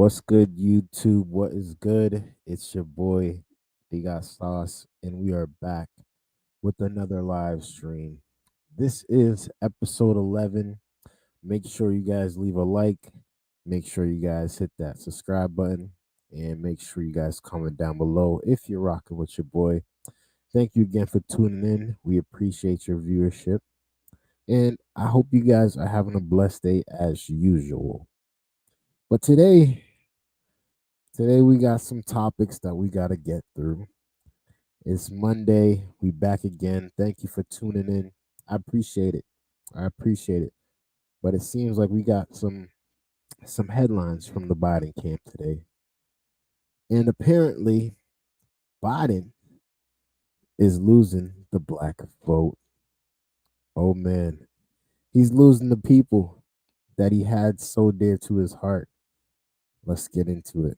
What's good, YouTube? What is good? It's your boy, Dgotsauce, and we are back with another live stream. This is episode 11. Make sure you guys leave a like. Make sure you guys hit that subscribe button. And make sure you guys comment down below if you're rocking with your boy. Thank you again for tuning in. We appreciate your viewership. And I hope you guys are having a blessed day as usual. But Today we got some topics that we got to get through. It's Monday. We back again. Thank you for tuning in. I appreciate it. I appreciate it. But it seems like we got some headlines from the Biden camp today. And apparently Biden is losing the black vote. Oh man. He's losing the people that he had so dear to his heart. Let's get into it.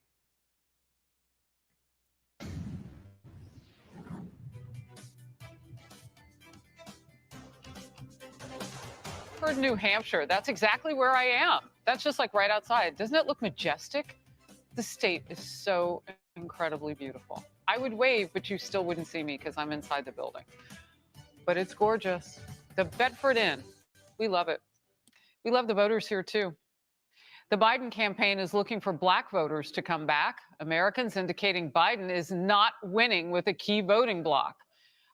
New Hampshire. That's exactly where I am. That's just like right outside. Doesn't it look majestic? The state is so incredibly beautiful. I would wave, but you still wouldn't see me because I'm inside the building. But it's gorgeous. The Bedford Inn. We love it. We love the voters here too. The Biden campaign is looking for black voters to come back. Americans indicating Biden is not winning with a key voting bloc.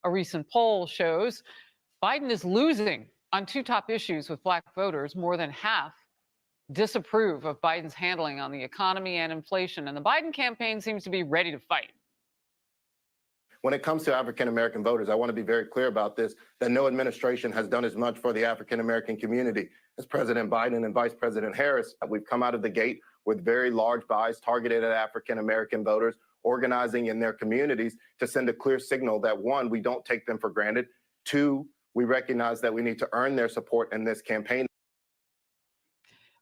A recent poll shows Biden is losing on two top issues with black voters. More than half disapprove of Biden's handling on the economy and inflation, and the Biden campaign seems to be ready to fight. When it comes to African-American voters, I want to be very clear about this, that no administration has done as much for the African-American community as President Biden and Vice President Harris. We've come out of the gate with very large buys targeted at African-American voters, organizing in their communities to send a clear signal that, one, we don't take them for granted. Two, we recognize that we need to earn their support in this campaign.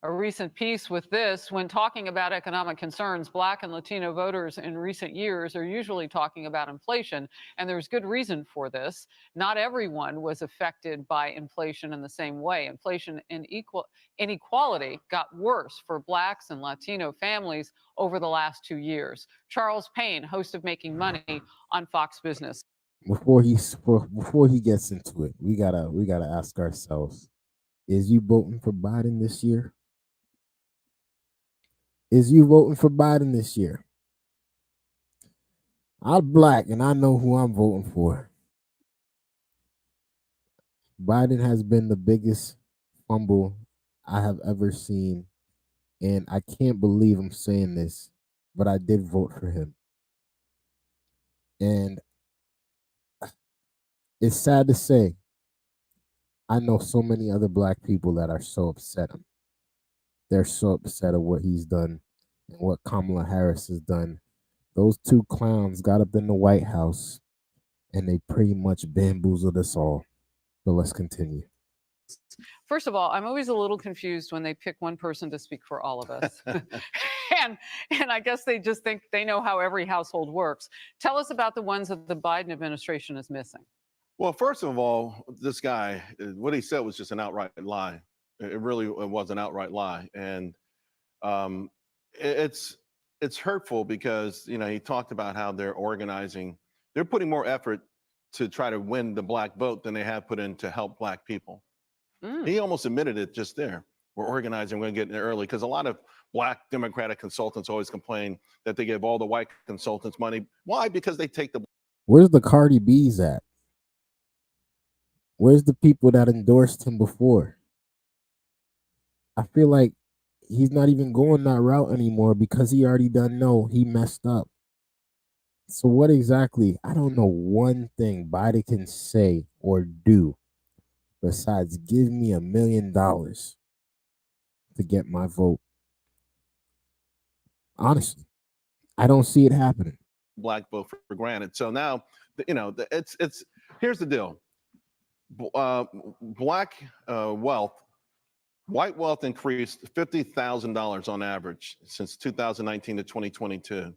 A recent piece with this: when talking about economic concerns, black and Latino voters in recent years are usually talking about inflation, and there's good reason for this. Not everyone was affected by inflation in the same way. Inflation and inequality got worse for blacks and Latino families over the last 2 years. Charles Payne, host of Making Money on Fox Business. Before he gets into it, we gotta ask ourselves: is you voting for Biden this year? Is you voting for Biden this year? I'm black and I know who I'm voting for. Biden has been the biggest fumble I have ever seen, and I can't believe I'm saying this, but I did vote for him. And it's sad to say, I know so many other black people that are so upset. They're so upset at what he's done and what Kamala Harris has done. Those two clowns got up in the White House and they pretty much bamboozled us all. But let's continue. First of all, I'm always a little confused when they pick one person to speak for all of us. and I guess they just think they know how every household works. Tell us about the ones that the Biden administration is missing. Well, first of all, this guy, what he said was just an outright lie. It really was an outright lie. And it's hurtful because, you know, he talked about how they're organizing. They're putting more effort to try to win the black vote than they have put in to help black people. He almost admitted it just there. We're organizing, we're going to get in there early, because a lot of black Democratic consultants always complain that they give all the white consultants money. Why? Because they take the... Where's the Cardi B's at? Where's the people that endorsed him before? I feel like he's not even going that route anymore because he already done know he messed up. So what exactly? I don't know one thing Biden can say or do besides give me $1 million to get my vote. Honestly, I don't see it happening. Black vote for granted. So now, you know, it's here's the deal. Black wealth, white wealth increased $50,000 on average since 2019 to 2022.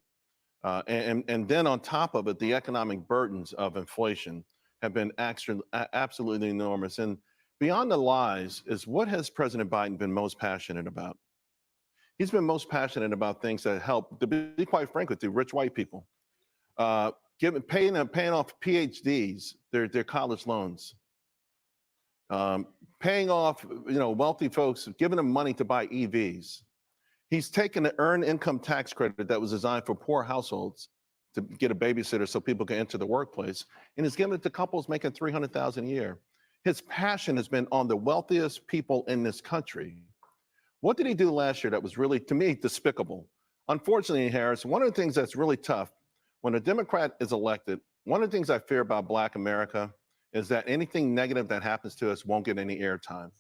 And then on top of it, the economic burdens of inflation have been absolutely enormous. And beyond the lies is, what has President Biden been most passionate about? He's been most passionate about things that help, to be quite frank with you, rich white people. Paying off PhDs, their college loans. Paying off, wealthy folks, giving them money to buy EVs. He's taken the earned income tax credit that was designed for poor households to get a babysitter so people can enter the workplace, and he's given it to couples making $300,000 a year. His passion has been on the wealthiest people in this country. What did he do last year that was really, to me, despicable? Unfortunately, Harris, one of the things that's really tough, when a Democrat is elected, one of the things I fear about Black America is that anything negative that happens to us won't get any airtime.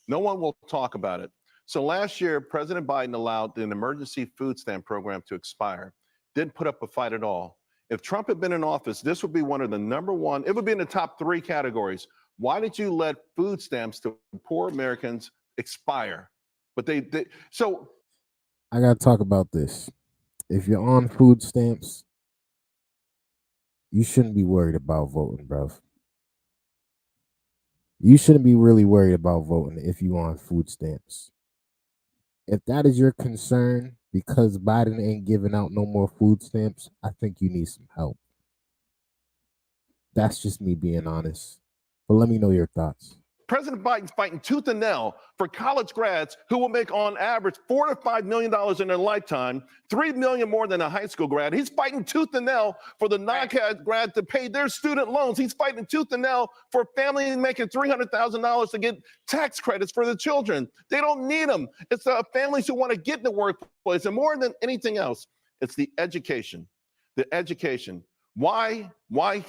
No one will talk about it. So last year, President Biden allowed an emergency food stamp program to expire. Didn't put up a fight at all. If Trump had been in office, this would be one of the #1, it would be in the top 3 categories. Why did you let food stamps to poor Americans expire? But so. I got to talk about this. If you're on food stamps, you shouldn't be worried about voting, bruv. You shouldn't be really worried about voting if you're on food stamps. If that is your concern because Biden ain't giving out no more food stamps, I think you need some help. That's just me being honest. But let me know your thoughts. President Biden's fighting tooth and nail for college grads who will make on average $4 to $5 million in their lifetime, $3 million more than a high school grad. He's fighting tooth and nail for the non-grad to pay their student loans. He's fighting tooth and nail for families making $300,000 to get tax credits for the children. They don't need them. It's the families who want to get in the workplace. And more than anything else, it's the education. The education. Why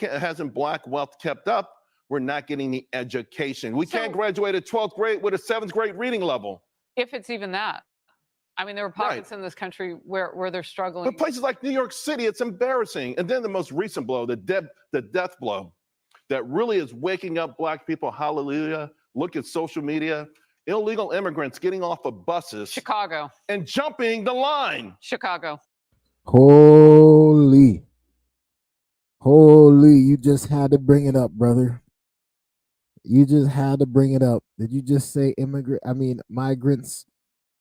hasn't Black wealth kept up? We're not getting the education. We can't graduate at 12th grade with a 7th grade reading level. If it's even that. I mean, there are pockets in this country where they're struggling. But places like New York City, it's embarrassing. And then the most recent blow, the death blow that really is waking up Black people. Hallelujah. Look at social media. Illegal immigrants getting off of buses. Chicago. And jumping the line. Chicago. Holy, you just had to bring it up, brother. You just had to bring it up. Did you just say migrants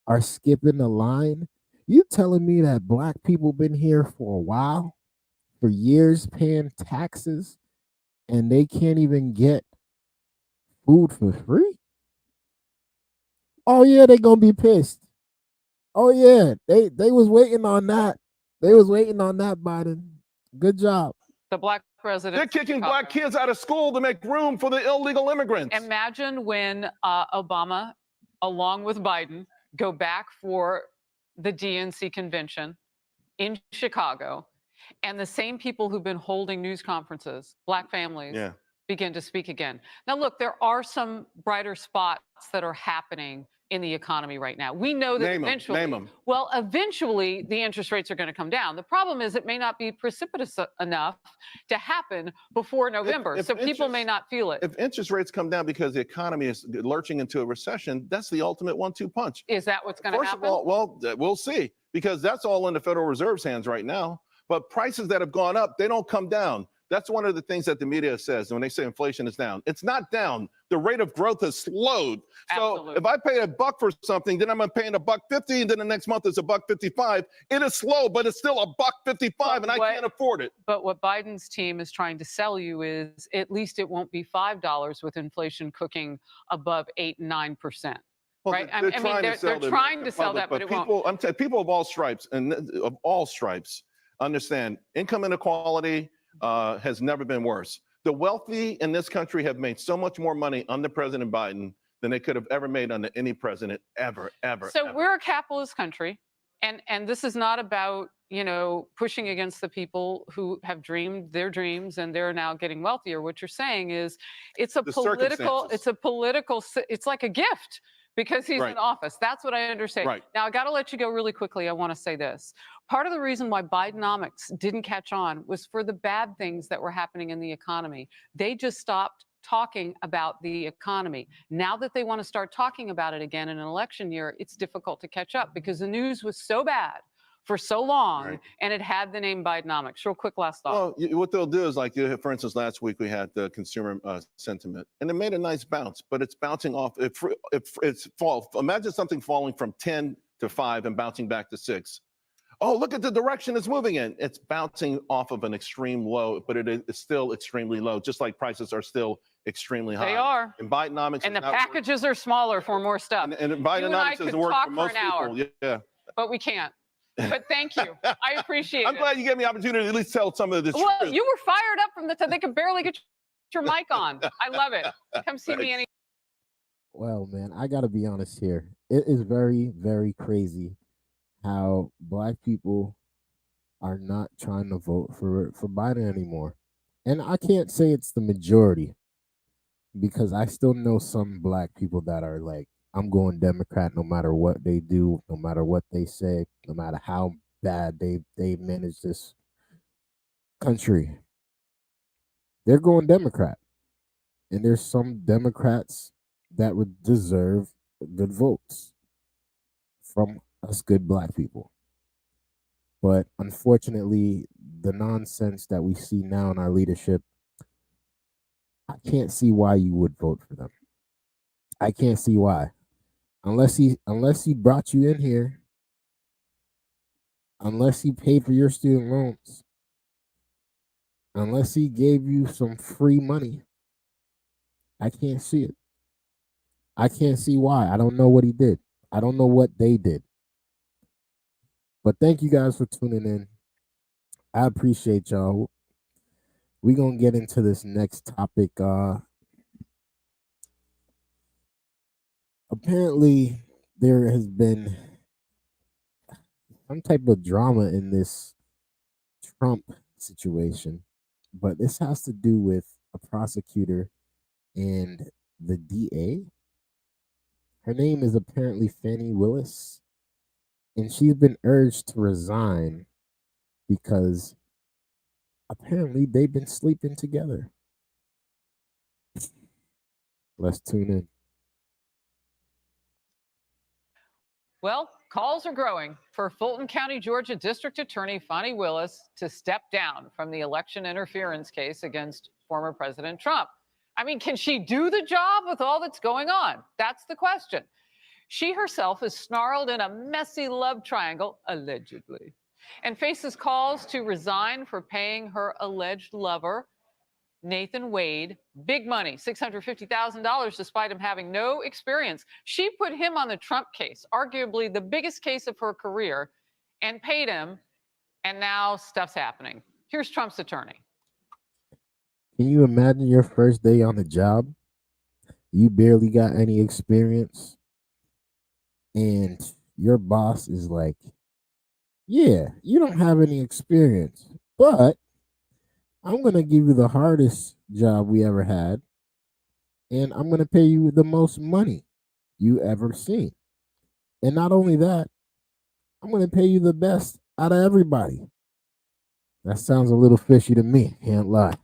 are skipping the line? You telling me that Black people been here for a while, for years, paying taxes, and they can't even get food for free? Oh yeah, they gonna be pissed. Oh yeah, they was waiting on that. They was waiting on that, Biden. Good job. The Black president. They're kicking Black kids out of school to make room for the illegal immigrants. Imagine when Obama, along with Biden, go back for the DNC convention in Chicago, and the same people who've been holding news conferences, Black families, begin to speak again. Now, look, there are some brighter spots that are happening in the economy right now. We know that eventually the interest rates are going to come down. The problem is it may not be precipitous enough to happen before November, so people may not feel it. If interest rates come down because the economy is lurching into a recession, that's the ultimate 1-2 punch. Is that what's going to happen? First of all, well, we'll see, because that's all in the Federal Reserve's hands right now. But prices that have gone up, they don't come down. That's one of the things that the media says when they say inflation is down. It's not down. The rate of growth has slowed. So if I pay $1 for something, then I'm paying $1.50, and then the next month it's $1.55. It is slow, but it's still $1.55, and I can't afford it. But what Biden's team is trying to sell you is at least it won't be $5 with inflation cooking above 8% and 9%. Well, right? They're trying to sell that, but it won't. People of all stripes understand income inequality has never been worse. The wealthy in this country have made so much more money under President Biden than they could have ever made under any president ever. So we're a capitalist country, and this is not about, pushing against the people who have dreamed their dreams and they're now getting wealthier. What you're saying is it's like a gift because he's in office. That's what I understand. Right. Now, I got to let you go really quickly. I want to say this. Part of the reason why Bidenomics didn't catch on was for the bad things that were happening in the economy. They just stopped talking about the economy. Now that they want to start talking about it again in an election year, it's difficult to catch up because the news was so bad for so long, and it had the name Bidenomics. Real quick, last thought. Well, what they'll do is, like, for instance, last week we had the consumer sentiment, and it made a nice bounce, but it's bouncing off. Imagine something falling from 10 to 5 and bouncing back to 6. Oh, look at the direction it's moving in. It's bouncing off of an extreme low, but it is still extremely low, just like prices are still extremely high. They are. And Bidenomics And the packages are smaller for more stuff. And Bidenomics doesn't work for most people. Yeah. But we can't. But thank you. I appreciate it. I'm glad you gave me the opportunity to at least tell some of this. Well, truth. You were fired up from the time they could barely get your mic on. I love it. Come see me any. Well, man, I got to be honest here. It is very, very crazy how Black people are not trying to vote for Biden anymore. And I can't say it's the majority, because I still know some Black people that are like, I'm going Democrat no matter what they do, no matter what they say, no matter how bad they manage this country. They're going Democrat. And there's some Democrats that would deserve good votes from us good Black people. But unfortunately, the nonsense that we see now in our leadership, I can't see why you would vote for them. I can't see why. Unless he brought you in here, unless he paid for your student loans, unless he gave you some free money, I can't see it. I can't see why. I don't know what he did. I don't know what they did. But thank you guys for tuning in. I appreciate y'all. We're going to get into this next topic. Apparently, there has been some type of drama in this Trump situation, but this has to do with a prosecutor and the DA. Her name is apparently Fani Willis, and she's been urged to resign because apparently they've been sleeping together. Let's tune in. Well, calls are growing for Fulton County, Georgia District Attorney Fani Willis to step down from the election interference case against former President Trump. I mean, can she do the job with all that's going on? That's the question. She herself is snarled in a messy love triangle, allegedly, and faces calls to resign for paying her alleged lover, Nathan Wade, big money, $650,000, despite him having no experience. She put him on the Trump case, arguably the biggest case of her career, and paid him, and now stuff's happening. Here's Trump's attorney. Can you imagine your first day on the job? You barely got any experience, and your boss is like, yeah, you don't have any experience, but I'm going to give you the hardest job we ever had, and I'm going to pay you the most money you ever seen. And not only that, I'm going to pay you the best out of everybody. That sounds a little fishy to me, can't lie.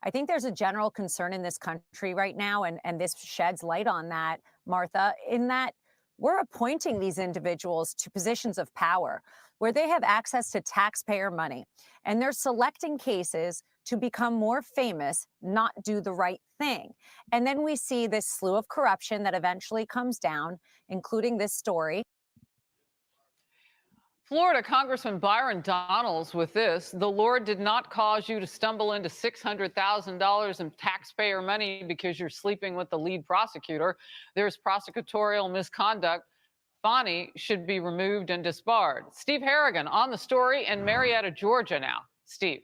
I think there's a general concern in this country right now, and this sheds light on that, Martha, in that we're appointing these individuals to positions of power where they have access to taxpayer money, and they're selecting cases to become more famous, not do the right thing. And then we see this slew of corruption that eventually comes down, including this story. Florida Congressman Byron Donalds with this: the Lord did not cause you to stumble into $600,000 in taxpayer money because you're sleeping with the lead prosecutor. There's prosecutorial misconduct. Fani should be removed and disbarred. Steve Harrigan on the story in Marietta, Georgia now. Steve.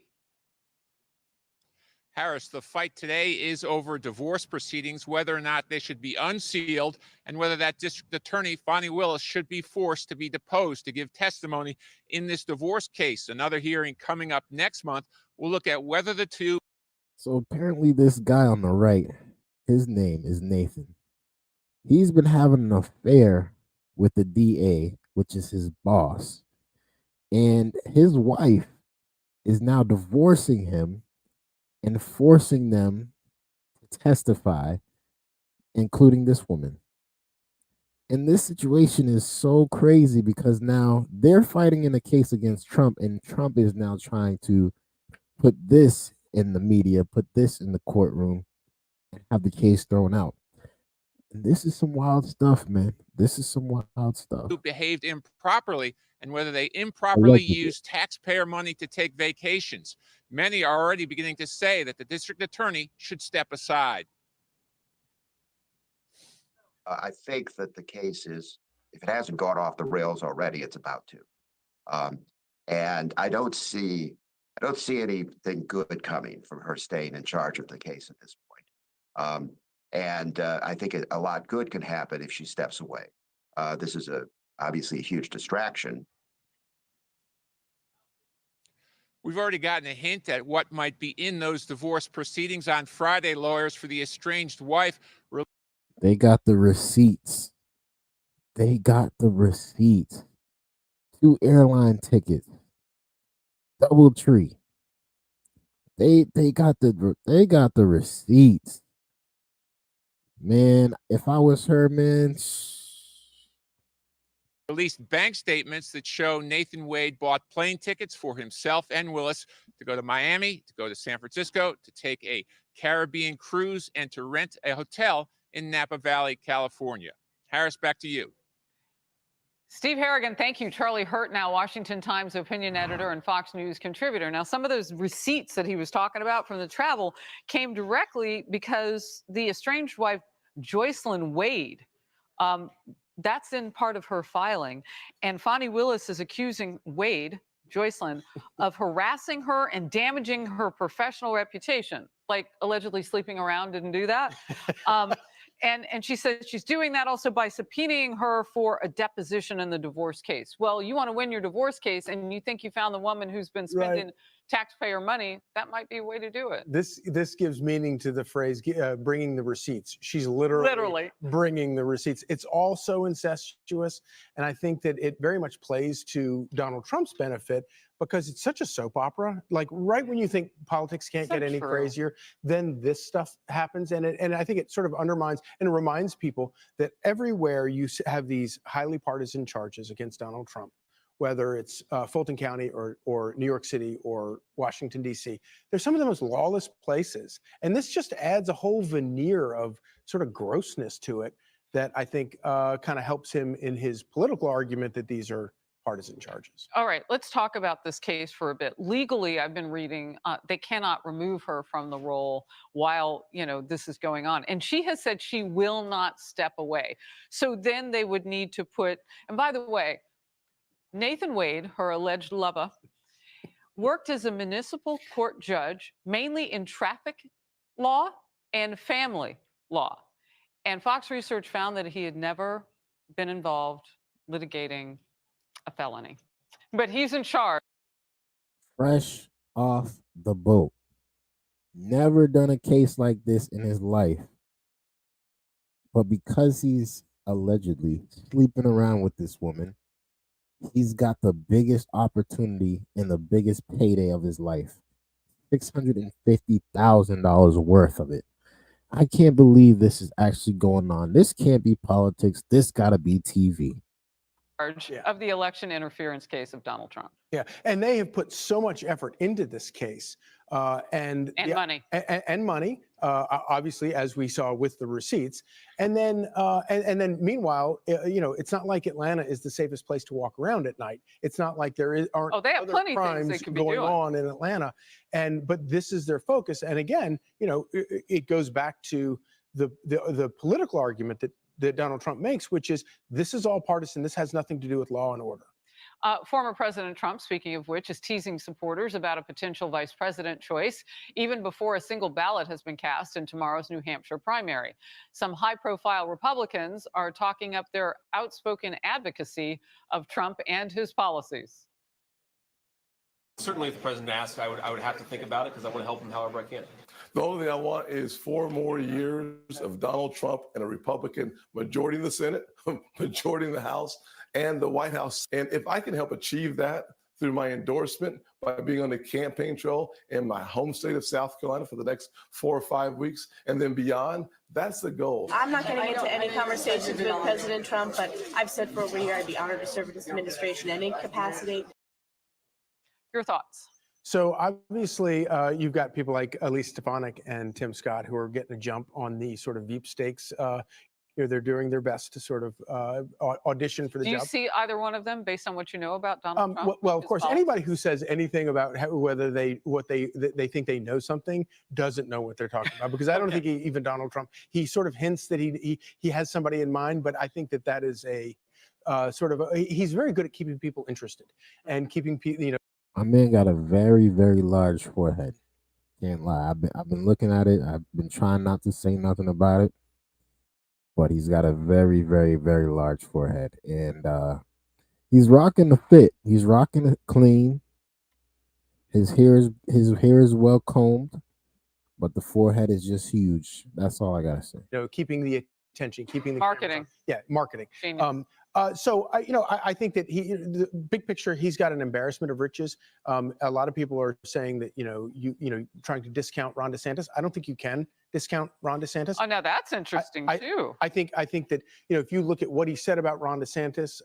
Harris, the fight today is over divorce proceedings, whether or not they should be unsealed, and whether that district attorney, Fani Willis, should be forced to be deposed to give testimony in this divorce case. Another hearing coming up next month. We'll look at whether the two. So apparently this guy on the right, his name is Nathan. He's been having an affair with the DA, which is his boss. And his wife is now divorcing him and forcing them to testify, including this woman. And this situation is so crazy because now they're fighting in a case against Trump, and Trump is now trying to put this in the media, put this in the courtroom, and have the case thrown out. And this is some wild stuff, man. This is some wild stuff. Who behaved improperly and whether they improperly Allegedly. used taxpayer money to take vacations. Many are already beginning to say that the district attorney should step aside. I think that the case is, if it hasn't gone off the rails already, it's about to. And I don't see anything good coming from her staying in charge of the case at this point. I think a lot good can happen if she steps away. This is obviously a huge distraction. We've already gotten a hint at what might be in those divorce proceedings. On Friday, lawyers for the estranged wife. They got the receipts. They got the receipts. 2 airline tickets. DoubleTree. They got the receipts. Man, if I was her, man. Released bank statements that show Nathan Wade bought plane tickets for himself and Willis to go to Miami, to go to San Francisco, to take a Caribbean cruise, and to rent a hotel in Napa Valley, California. Harris, back to you. Steve Harrigan, thank you. Charlie Hurt, now Washington Times opinion editor and Fox News contributor. Now, some of those receipts that he was talking about from the travel came directly because the estranged wife, Joycelyn Wade, that's in part of her filing. And Fani Willis is accusing Wade, Joycelyn, of harassing her and damaging her professional reputation, like allegedly sleeping around, didn't do that. And she says she's doing that also by subpoenaing her for a deposition in the divorce case. Well, you want to win your divorce case and you think you found the woman who's been spending taxpayer money, that might be a way to do it. This gives meaning to the phrase bringing the receipts. She's literally bringing the receipts. It's all so incestuous. And I think that it very much plays to Donald Trump's benefit because it's such a soap opera. Like right when you think politics can't get any crazier, then this stuff happens. And I think it sort of undermines and reminds people that everywhere you have these highly partisan charges against Donald Trump, whether it's Fulton County or New York City or Washington, D.C. They're some of the most lawless places. And this just adds a whole veneer of sort of grossness to it that I think kind of helps him in his political argument that these are partisan charges. All right, let's talk about this case for a bit. Legally, I've been reading, they cannot remove her from the role while, this is going on. And she has said she will not step away. So then they would need to put, and by the way, Nathan Wade, her alleged lover, worked as a municipal court judge, mainly in traffic law and family law. And Fox Research found that he had never been involved litigating a felony. But he's in charge. Fresh off the boat. Never done a case like this in his life. But because he's allegedly sleeping around with this woman, he's got the biggest opportunity and the biggest payday of his life. $650,000 worth of it. I can't believe this is actually going on. This can't be politics. This got to be TV. Of the election interference case of Donald Trump. Yeah, and they have put so much effort into this case, and money, and money, obviously, as we saw with the receipts, and then meanwhile, it's not like Atlanta is the safest place to walk around at night. It's not like aren't they have other plenty crimes of things they could be going doing on in Atlanta, but this is their focus. And again, it goes back to the political argument that Donald Trump makes, which is this is all partisan. This has nothing to do with law and order. Former President Trump, speaking of which, is teasing supporters about a potential vice president choice, even before a single ballot has been cast in tomorrow's New Hampshire primary. Some high-profile Republicans are talking up their outspoken advocacy of Trump and his policies. Certainly, if the president asks, I would have to think about it because I want to help him however I can. The only thing I want is 4 more years of Donald Trump and a Republican majority in the Senate, majority in the House, and the White House. And if I can help achieve that through my endorsement by being on the campaign trail in my home state of South Carolina for the next 4 or 5 weeks and then beyond, that's the goal. I'm not getting into any conversations with President Trump, but I've said for over a year I'd be honored to serve in this administration in any capacity. Your thoughts? So obviously, you've got people like Elise Stefanik and Tim Scott who are getting a jump on the sort of Veep stakes they're doing their best to sort of audition for the Do job. you see either one of them based on what you know about Donald Trump? Well, of course, His anybody policies? who says anything about whether they think they know something doesn't know what they're talking about, because I don't think even Donald Trump, he sort of hints that he has somebody in mind, but I think that is a sort of he's very good at keeping people interested and keeping people. My man got a very, very large forehead. Can't lie. I've been looking at it. I've been trying not to say nothing about it, but he's got a very, very, very large forehead, and he's rocking the fit. He's rocking it clean. His hair is well combed, but the forehead is just huge. That's all I gotta say. Keeping the attention, keeping the marketing. Yeah, marketing. Genius. So I think that the big picture, he's got an embarrassment of riches. A lot of people are saying that you trying to discount Ron DeSantis. I don't think you can discount Ron DeSantis. Oh, now that's interesting too. I think that if you look at what he said about Ron DeSantis,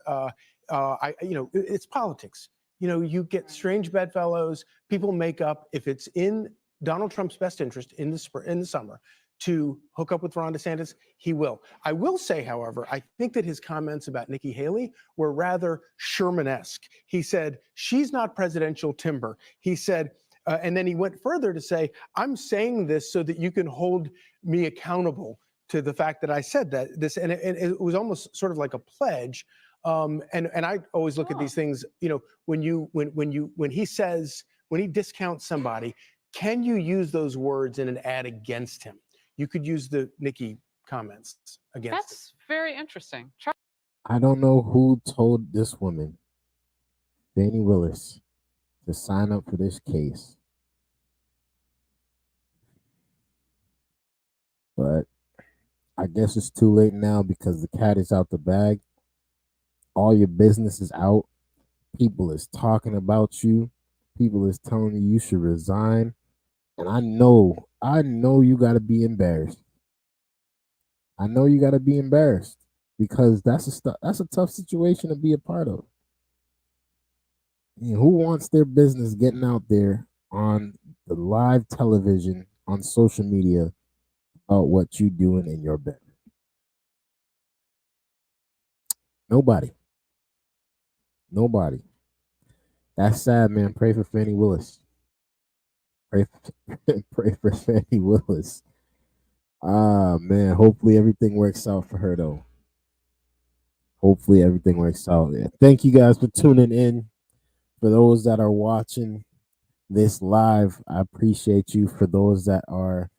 it's politics. You get strange bedfellows. People make up. If it's in Donald Trump's best interest in the summer to hook up with Ron DeSantis, he will. I will say, however, I think that his comments about Nikki Haley were rather Sherman-esque. He said, she's not presidential timber. He said, and then he went further to say, I'm saying this so that you can hold me accountable to the fact that I said this. And it was almost sort of like a pledge. And I always look at these things, when he discounts somebody, can you use those words in an ad against him? You could use the Nikki comments against That's very interesting. I don't know who told this woman, Fani Willis, to sign up for this case, but I guess it's too late now because the cat is out the bag. All your business is out. People is talking about you. People is telling you should resign. And I know you got to be embarrassed. I know you got to be embarrassed because that's a tough situation to be a part of. Who wants their business getting out there on the live television, on social media, about what you doing in your bedroom? Nobody. That's sad, man. Pray for Fani Willis. Pray for Fani Willis. Man, hopefully everything works out for her though. Hopefully everything works out. Yeah. Thank you guys for tuning in. For those that are watching this live, I appreciate you. For those that are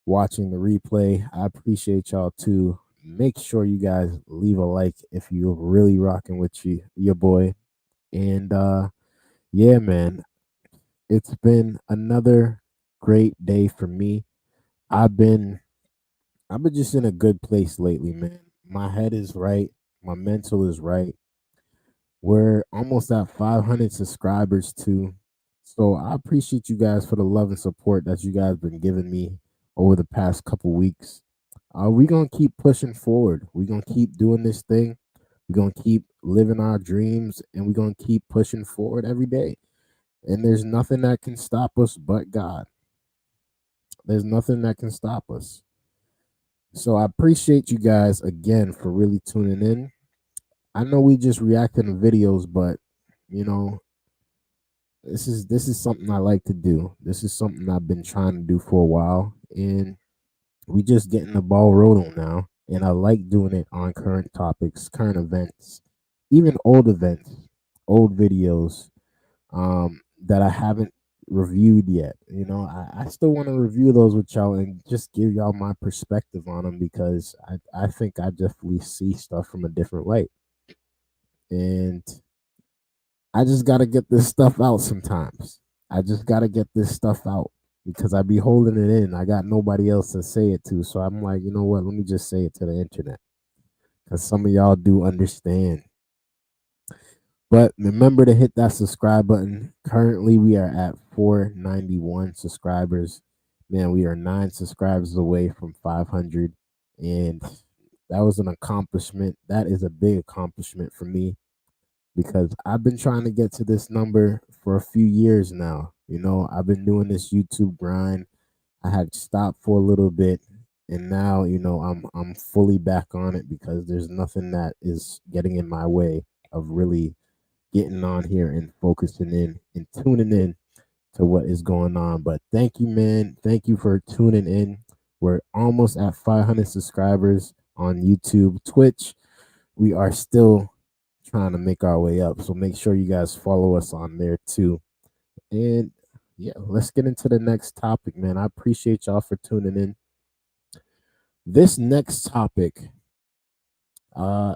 watching the replay, I appreciate y'all too. Make sure you guys leave a like if you're really rocking with your boy. And yeah, man, it's been another great day for me. I've been just in a good place lately, man. My head is right. My mental is right. We're almost at 500 subscribers too. So I appreciate you guys for the love and support that you guys been giving me over the past couple weeks. We're going to keep pushing forward. We're going to keep doing this thing. We're going to keep living our dreams, and we're going to keep pushing forward every day. And there's nothing that can stop us but God. There's nothing that can stop us. So I appreciate you guys again for really tuning in. I know we just reacting to videos, but this is something I like to do. This is something I've been trying to do for a while, and we just getting the ball rolling now. And I like doing it on current topics, current events, even old events, old videos that I haven't reviewed yet. I still want to review those with y'all and just give y'all my perspective on them, because I think I definitely see stuff from a different light. And I just got to get this stuff out sometimes. I just got to get this stuff out because I be holding it in. I got nobody else to say it to. So I'm like, you know what? Let me just say it to the internet, because some of y'all do understand. But remember to hit that subscribe button. Currently, we are at 491 subscribers. Man, we are 9 subscribers away from 500. And that was an accomplishment. That is a big accomplishment for me, because I've been trying to get to this number for a few years now. I've been doing this YouTube grind. I had stopped for a little bit, And now, you know, I'm fully back on it because there's nothing that is getting in my way of really getting on here and focusing in and tuning in to what is going on. But thank you, man. Thank you for tuning in. We're almost at 500 subscribers on YouTube, Twitch. We are still trying to make our way up. So make sure you guys follow us on there too. And yeah, let's get into the next topic, man. I appreciate y'all for tuning in. This next topic, uh,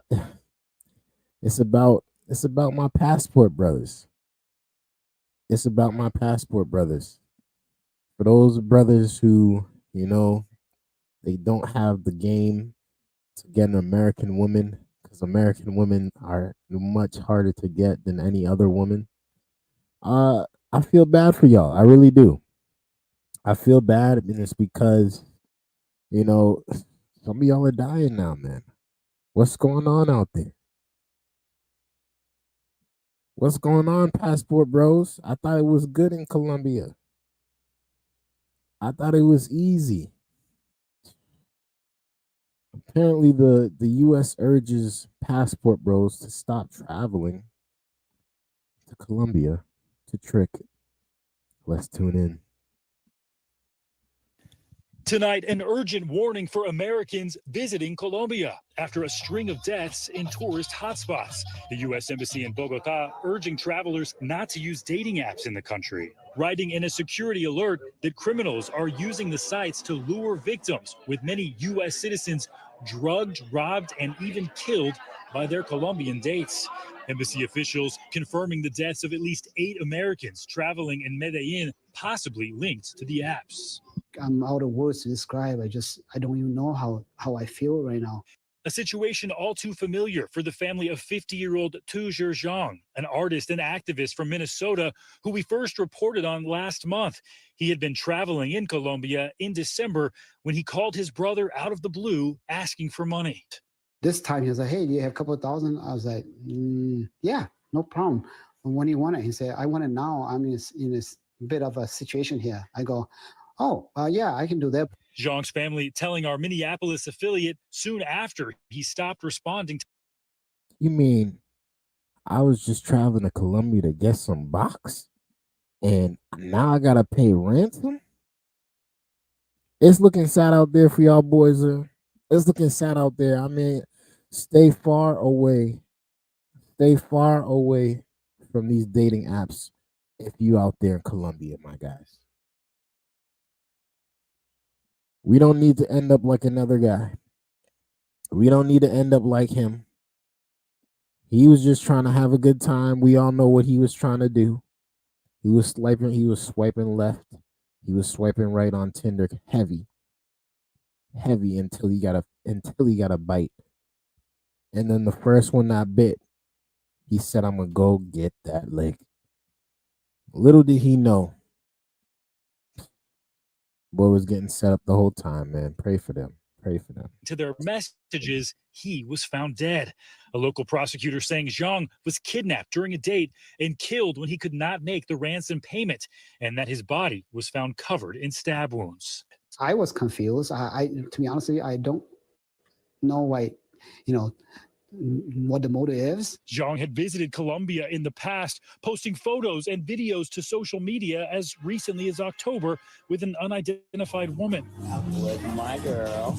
it's about my passport brothers. It's about my passport brothers. For those brothers who, you know, they don't have the game to get an American woman, because American women are much harder to get than any other woman. I feel bad for y'all. I really do. I feel bad, and it's because, you know, some of y'all are dying now, man. What's going on out there? What's going on, passport bros? I thought it was good in Colombia. I thought it was easy. Apparently, the U.S. urges passport bros to stop traveling to Colombia to trick. Let's tune in. Tonight, an urgent warning for Americans visiting Colombia after a string of deaths in tourist hotspots. The U.S. Embassy in Bogota urging travelers not to use dating apps in the country, writing in a security alert that criminals are using the sites to lure victims, with many U.S. citizens drugged, robbed, and even killed by their Colombian dates. Embassy officials confirming the deaths of at least 8 Americans traveling in Medellin, possibly linked to the apps. I'm out of words to describe. I don't even know how I feel right now. A situation all too familiar for the family of 50-year-old Tu Zhang, an artist and activist from Minnesota who we first reported on last month. He had been traveling in Colombia in December when he called his brother out of the blue asking for money. This time he was like, "Hey, do you have a couple of thousand?" I was like, "Yeah, no problem. When do you want it?" He said, "I want it now. I'm in this bit of a situation here." I go, "Oh, yeah, I can do that." Zhang's family telling our Minneapolis affiliate soon after he stopped responding. You mean I was just traveling to Colombia to get some box, and now I gotta pay ransom? It's looking sad out there for y'all boys. It's looking sad out there. I mean, stay far away. Stay far away from these dating apps if you out there in Colombia, my guys. We don't need to end up like another guy. We don't need to end up like him. He was just trying to have a good time. We all know what he was trying to do. He was swiping left. He was swiping right on Tinder, heavy until he got a bite. And then the first one that bit, he said, "I'm gonna go get that lick." Little did he know, boy was getting set up the whole time, man. Pray for them. Pray for them. To their messages, he was found dead. A local prosecutor saying Zhang was kidnapped during a date and killed when he could not make the ransom payment, and that his body was found covered in stab wounds. I was confused. To be honest with you, I don't know why, what the motive is. Zhang had visited Colombia in the past, posting photos and videos to social media as recently as October with an unidentified woman. I'm with my girl.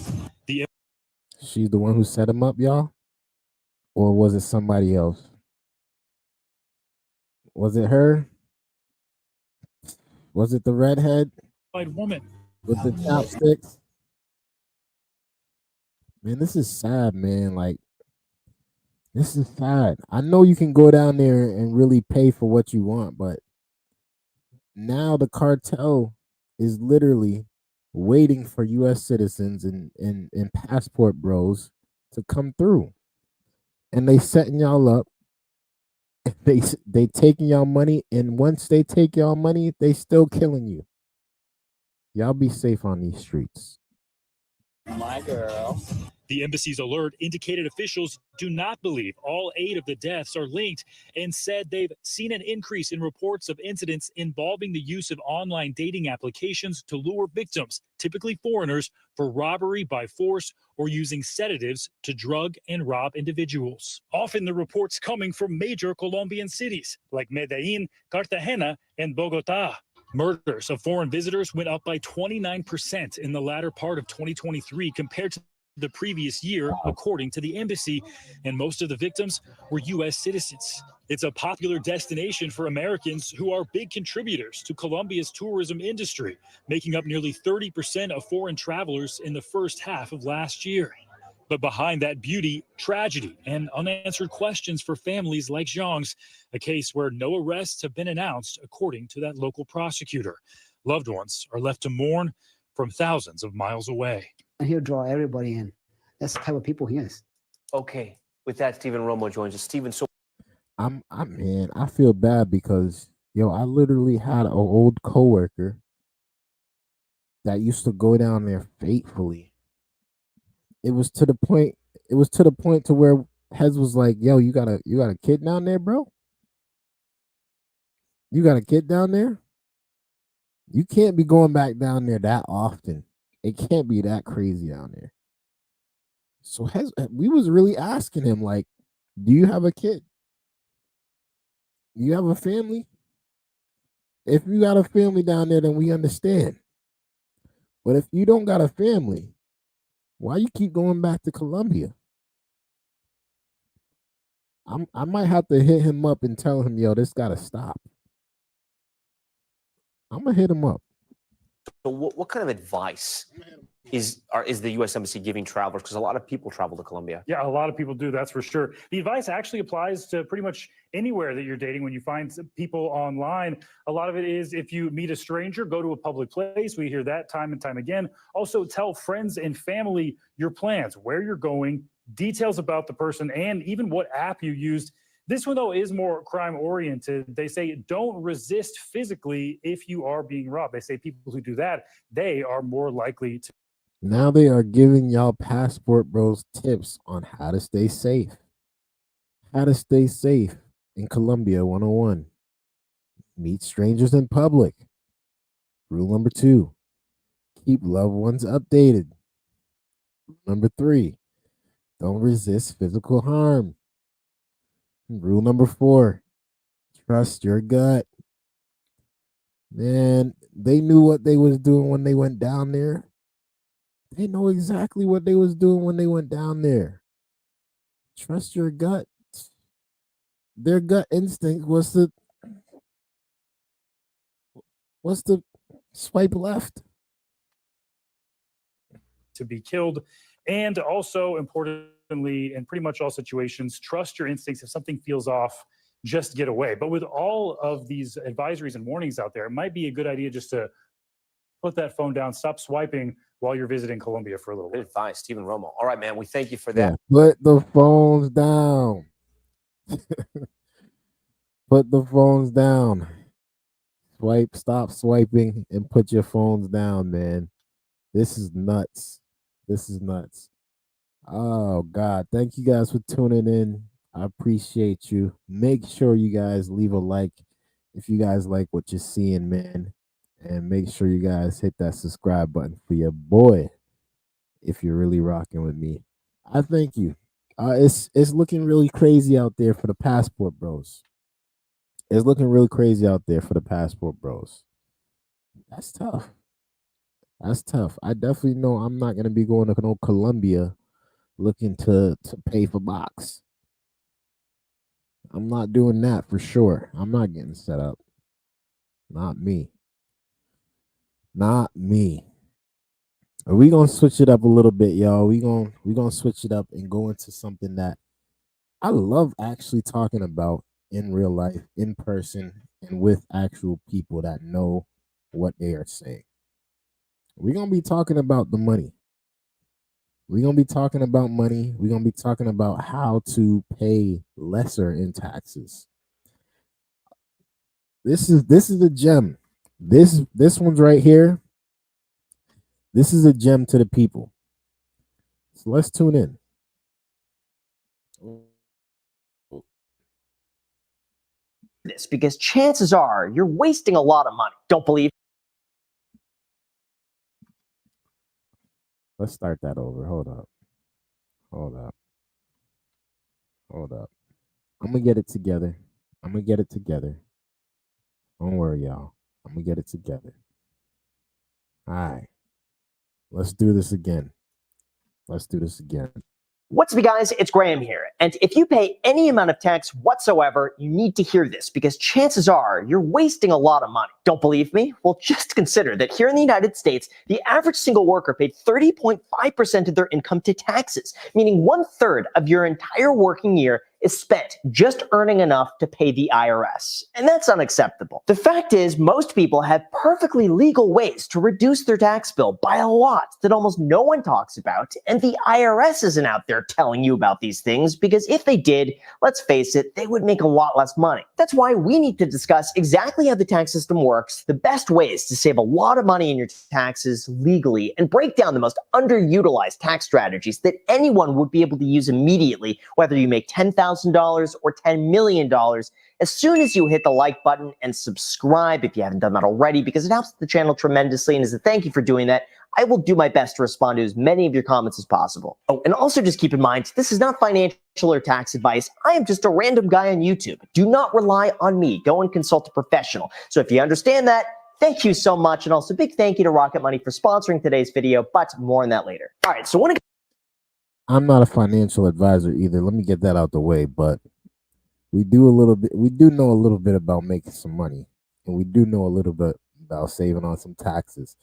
She's the one who set him up, y'all? Or was it somebody else? Was it her? Was it the redhead woman with the chopsticks? Man, this is sad, man. Like, this is sad. I know you can go down there and really pay for what you want, but now the cartel is literally waiting for U.S. citizens and passport bros to come through. And they setting y'all up. They taking y'all money, and once they take y'all money, they still killing you. Y'all be safe on these streets. My girl. The embassy's alert indicated officials do not believe all 8 of the deaths are linked and said they've seen an increase in reports of incidents involving the use of online dating applications to lure victims, typically foreigners, for robbery by force or using sedatives to drug and rob individuals. Often the reports coming from major Colombian cities like Medellin, Cartagena, and Bogota. Murders of foreign visitors went up by 29% in the latter part of 2023 compared to the previous year, according to the embassy, and most of the victims were U.S. citizens. It's a popular destination for Americans who are big contributors to Colombia's tourism industry, making up nearly 30% of foreign travelers in the first half of last year. But behind that beauty, tragedy, and unanswered questions for families like Zhang's, a case where no arrests have been announced, according to that local prosecutor. Loved ones are left to mourn from thousands of miles away. And he'll draw everybody in. That's the type of people he is. Okay. With that, Stephen Romo joins us. Stephen, so Man, I feel bad because I literally had an old coworker that used to go down there faithfully. It was to the point to where Heads was like, "Yo, you got a kid down there, bro? You got a kid down there? You can't be going back down there that often. It can't be that crazy down there." So we was really asking him, like, do you have a kid? Do you have a family? If you got a family down there, then we understand. But if you don't got a family, why you keep going back to Colombia? I might have to hit him up and tell him, yo, this gotta stop. I'm gonna hit him up. So what kind of advice is the U.S. Embassy giving travelers? Because a lot of people travel to Colombia. Yeah, a lot of people do, that's for sure. The advice actually applies to pretty much anywhere that you're dating. When you find some people online, a lot of it is if you meet a stranger, go to a public place. We hear that time and time again. Also, tell friends and family your plans, where you're going, details about the person, and even what app you used. This one, though, is more crime-oriented. They say don't resist physically if you are being robbed. They say people who do that, they are more likely to. Now they are giving y'all Passport Bros tips on how to stay safe. How to stay safe in Colombia 101. Meet strangers in public. Rule number 2, keep loved ones updated. Number 3, don't resist physical harm. Rule number 4, trust your gut. Man, they knew what they was doing when they went down there. They know exactly what they was doing when they went down there. Trust your gut. Their gut instinct was to swipe left. To be killed. And also, importantly, in pretty much all situations, trust your instincts. If something feels off, just get away. But with all of these advisories and warnings out there, it might be a good idea just to put that phone down, stop swiping while you're visiting Colombia for a little bit. Good advice, Stephen Romo. All right, man, we thank you for that. Yeah, put the phones down. Put the phones down. Stop swiping and put your phones down, man. This is nuts. This is nuts. Oh, God. Thank you guys for tuning in. I appreciate you. Make sure you guys leave a like if you guys like what you're seeing, man. And make sure you guys hit that subscribe button for your boy if you're really rocking with me. I thank you. It's looking really crazy out there for the Passport Bros. It's looking really crazy out there for the Passport Bros. That's tough. That's tough. I definitely know I'm not going to be going to no Colombia looking to pay for box. I'm not doing that for sure. I'm not getting set up. Not me. Not me. We gonna switch it up a little bit, y'all. We gonna switch it up and go into something that I love actually talking about in real life, in person, and with actual people that know what they are saying. We're gonna be talking about the money. We're gonna be talking about money. We're gonna be talking about how to pay lesser in taxes. This is a gem. This one's right here. This is a gem to the people. So let's tune in. This because chances are you're wasting a lot of money. Don't believe? Let's start that over. Hold up. I'm gonna get it together. Don't worry, y'all. I'm gonna get it together. All right. Let's do this again. What's up, guys? It's Graham here. And if you pay any amount of tax whatsoever, you need to hear this because chances are you're wasting a lot of money. Don't believe me? Well, just consider that here in the United States, the average single worker paid 30.5% of their income to taxes, meaning 1/3 of your entire working year is spent just earning enough to pay the IRS. And that's unacceptable. The fact is, most people have perfectly legal ways to reduce their tax bill by a lot that almost no one talks about, and the IRS isn't out there telling you about these things because if they did, let's face it, they would make a lot less money. That's why we need to discuss exactly how the tax system works, the best ways to save a lot of money in your taxes legally, and break down the most underutilized tax strategies that anyone would be able to use immediately, whether you make $10,000 or $10 million, as soon as you hit the like button and subscribe if you haven't done that already, because it helps the channel tremendously. And as a thank you for doing that, I will do my best to respond to as many of your comments as possible. Oh, and also just keep in mind, this is not financial or tax advice. I am just a random guy on YouTube. Do not rely on me. Go and consult a professional. So if you understand that, thank you so much. And also big thank you to Rocket Money for sponsoring today's video, but more on that later. All right, so when I'm not a financial advisor either. Let me get that out the way, but we do know a little bit about making some money, and we do know a little bit about saving on some taxes.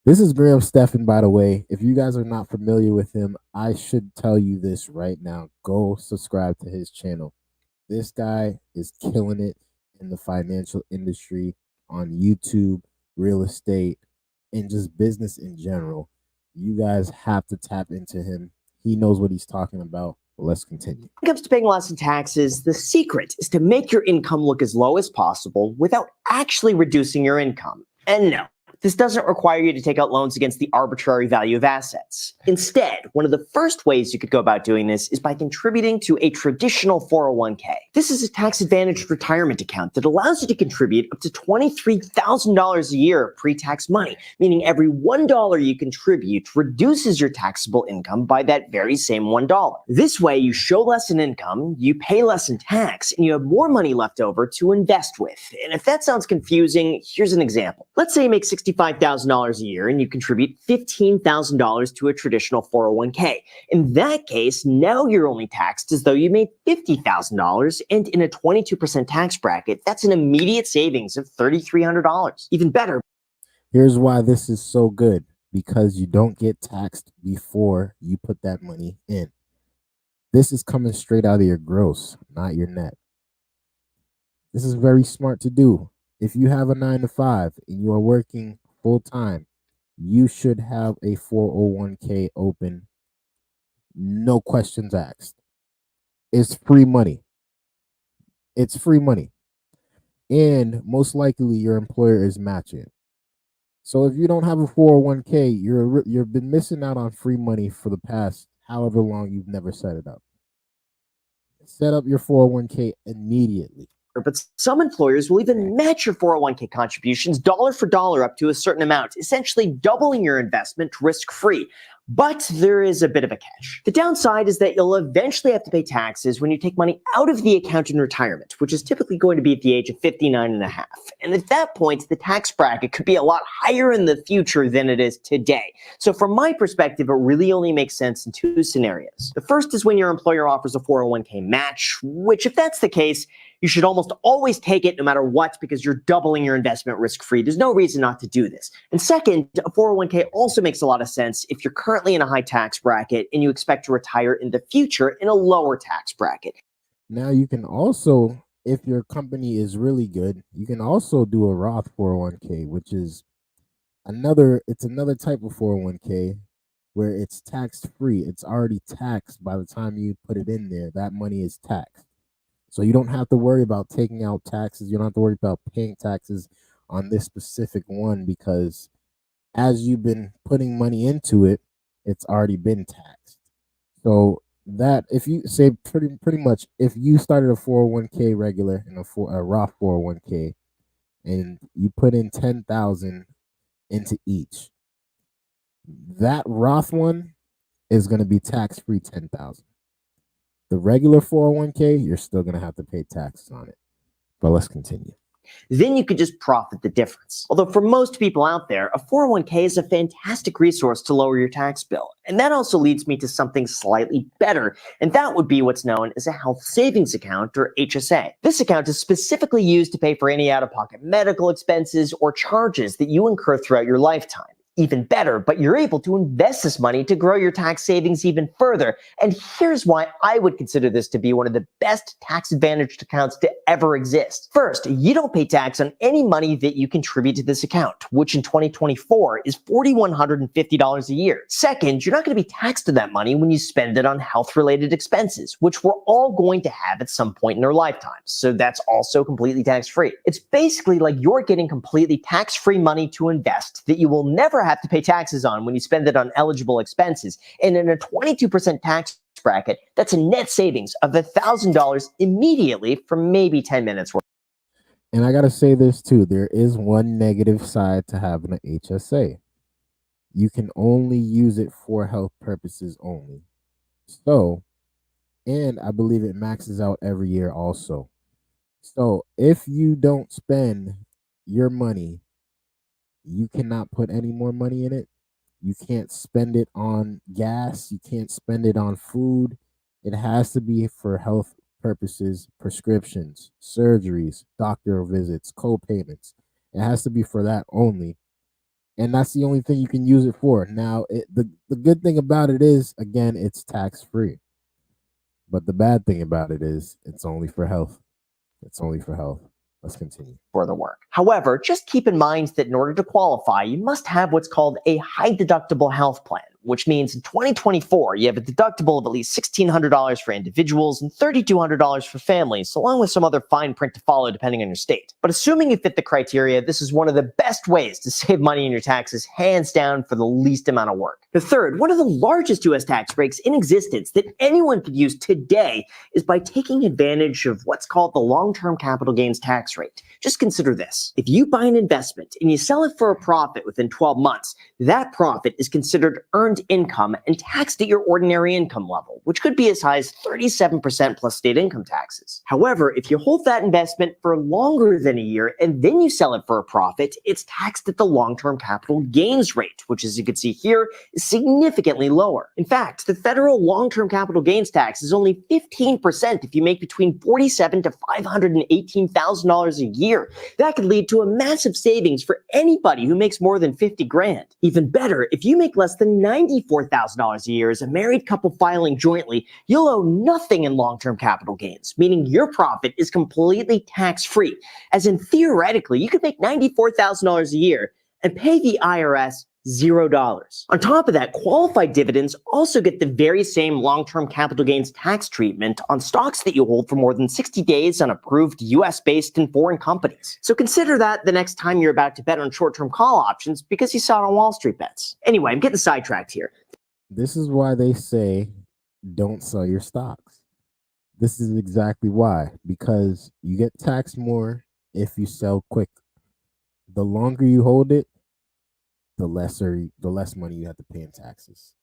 This is Graham Stephan, by the way. If you guys are not familiar with him, I should tell you this right now. Go subscribe to his channel. This guy is killing it in the financial industry on YouTube, real estate, and just business in general. You guys have to tap into him. He knows what he's talking about. Let's continue. When it comes to paying less in taxes, the secret is to make your income look as low as possible without actually reducing your income. And no, this doesn't require you to take out loans against the arbitrary value of assets. Instead, one of the first ways you could go about doing this is by contributing to a traditional 401k. This is a tax-advantaged retirement account that allows you to contribute up to $23,000 a year of pre-tax money, meaning every $1 you contribute reduces your taxable income by that very same $1. This way, you show less in income, you pay less in tax, and you have more money left over to invest with. And if that sounds confusing, here's an example. Let's say you make $65,000 a year and you contribute $15,000 to a traditional 401k. In that case, now you're only taxed as though you made $50,000, and in a 22% tax bracket, that's an immediate savings of $3,300. Even better. Here's why this is so good, because you don't get taxed before you put that money in. This is coming straight out of your gross, not your net. This is very smart to do. If you have a 9-to-5 and you are working full time, you should have a 401k open. No questions asked. It's free money. And most likely your employer is matching. So if you don't have a 401k, you've been missing out on free money for the past however long you've never set it up. Set up your 401k immediately. But some employers will even match your 401k contributions dollar for dollar up to a certain amount, essentially doubling your investment risk-free. But there is a bit of a catch. The downside is that you'll eventually have to pay taxes when you take money out of the account in retirement, which is typically going to be at the age of 59 and a half. And at that point, the tax bracket could be a lot higher in the future than it is today. So from my perspective, it really only makes sense in two scenarios. The first is when your employer offers a 401k match, which if that's the case, you should almost always take it no matter what because you're doubling your investment risk-free. There's no reason not to do this. And second, a 401k also makes a lot of sense if you're currently in a high tax bracket and you expect to retire in the future in a lower tax bracket. Now you can also, if your company is really good, you can also do a Roth 401k, which is another type of 401k where it's tax-free. It's already taxed by the time you put it in there. That money is taxed. So you don't have to worry about taking out taxes. You don't have to worry about paying taxes on this specific one because as you've been putting money into it, it's already been taxed. So that if you say pretty much if you started a 401k regular and a Roth 401k and you put in 10,000 into each, that Roth one is going to be tax free 10,000. The regular 401k, you're still going to have to pay taxes on it. But let's continue. Then you could just profit the difference. Although for most people out there, a 401k is a fantastic resource to lower your tax bill. And that also leads me to something slightly better, and that would be what's known as a health savings account, or HSA. This account is specifically used to pay for any out-of-pocket medical expenses or charges that you incur throughout your lifetime. Even better, but you're able to invest this money to grow your tax savings even further. And here's why I would consider this to be one of the best tax-advantaged accounts to ever exist. First, you don't pay tax on any money that you contribute to this account, which in 2024 is $4,150 a year. Second, you're not going to be taxed on that money when you spend it on health-related expenses, which we're all going to have at some point in our lifetimes. So that's also completely tax-free. It's basically like you're getting completely tax-free money to invest that you will never have to pay taxes on when you spend it on eligible expenses. And in a 22% tax bracket, that's a net savings of $1,000 immediately from maybe 10 minutes worth. And I got to say this too. There is one negative side to having an HSA. You can only use it for health purposes only. So, and I believe it maxes out every year also. So if you don't spend your money, you cannot put any more money in it. You can't spend it on gas. You can't spend it on food. It has to be for health purposes, prescriptions, surgeries, doctor visits, co-payments. It has to be for that only. And that's the only thing you can use it for. Now, the good thing about it is, again, it's tax-free. But the bad thing about it is it's only for health. It's only for health. Let's continue. For the work. However, just keep in mind that in order to qualify, you must have what's called a high deductible health plan, which means in 2024, you have a deductible of at least $1,600 for individuals and $3,200 for families, along with some other fine print to follow depending on your state. But assuming you fit the criteria, this is one of the best ways to save money in your taxes, hands down, for the least amount of work. The third, one of the largest US tax breaks in existence that anyone could use today is by taking advantage of what's called the long-term capital gains tax rate. Just consider this. If you buy an investment and you sell it for a profit within 12 months, that profit is considered earned income and taxed at your ordinary income level, which could be as high as 37% plus state income taxes. However, if you hold that investment for longer than a year and then you sell it for a profit, it's taxed at the long-term capital gains rate, which, as you can see here, is significantly lower. In fact, the federal long-term capital gains tax is only 15% if you make between $47,000 to $518,000 a year. That could lead to a massive savings for anybody who makes more than 50 grand. Even better, if you make less than $94,000 a year as a married couple filing jointly, you'll owe nothing in long-term capital gains, meaning your profit is completely tax-free. As in, theoretically, you could make $94,000 a year and pay the IRS $0. On top of that, qualified dividends also get the very same long-term capital gains tax treatment on stocks that you hold for more than 60 days on approved US-based and foreign companies. So consider that the next time you're about to bet on short-term call options because you saw it on Wall Street Bets. Anyway, I'm getting sidetracked here. This is why they say don't sell your stocks. This is exactly why, because you get taxed more if you sell quick. The longer you hold it, the less money you have to pay in taxes.